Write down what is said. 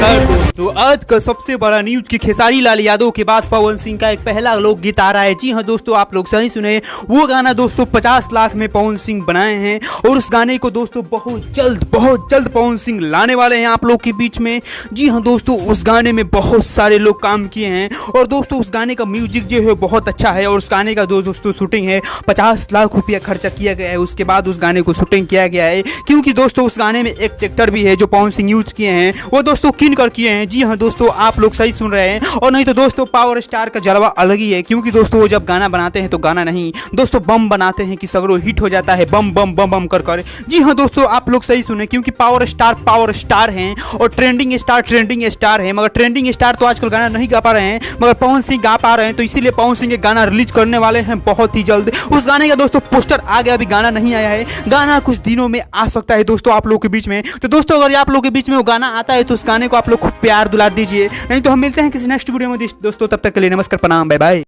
नमस्कार दोस्तों, आज का सबसे बड़ा न्यूज कि खेसारी लाल यादव के बाद पवन सिंह का एक पहला लोकगीत आ रहा है। जी हाँ दोस्तों, आप लोग सही सुने, वो गाना दोस्तों 50 लाख में पवन सिंह बनाए हैं और उस गाने को दोस्तों बहुत जल्द पवन सिंह लाने वाले हैं आप लोग के बीच में। जी हाँ दोस्तों, उस गाने में बहुत सारे लोग काम किए हैं और दोस्तों उस गाने का म्यूजिक जो है बहुत अच्छा है और उस गाने का दोस्तों शूटिंग है 50 लाख रुपया खर्चा किया गया है। उसके बाद उस गाने को शूटिंग किया गया है क्योंकि दोस्तों उस गाने में एक ट्रैक्टर भी है जो पवन सिंह यूज किए हैं, वो दोस्तों किन कर किए हैं। जी हाँ दोस्तों, आप लोग सही सुन रहे हैं। और नहीं तो दोस्तों पावर स्टार का जलवा अलग ही है क्योंकि दोस्तों वो जब गाना बनाते हैं तो गाना नहीं दोस्तों बम बनाते हैं कि सगरों हिट हो जाता है बम बम बम बम कर। जी हाँ दोस्तों, आप लोग सही सुने क्योंकि पावर स्टार हैं और ट्रेंडिंग स्टार है, मगर ट्रेंडिंग स्टार तो आजकल गाना नहीं गा पा रहे हैं, मगर पवन सिंह गा पा रहे हैं। तो इसीलिए पवन सिंह गाना रिलीज करने वाले हैं बहुत ही जल्द। उस गाने का दोस्तों पोस्टर आ गया, अभी गाना नहीं आया है, गाना कुछ दिनों में आ सकता है दोस्तों आप लोग के बीच में। तो दोस्तों अगर आप लोग के बीच में वो गाना आता है तो उस गाने को आप लोग खूब प्यार दुलार दीजिए। नहीं तो हम मिलते हैं किसी नेक्स्ट वीडियो में दोस्तों, तब तक के लिए नमस्कार, प्रणाम, बाय बाय।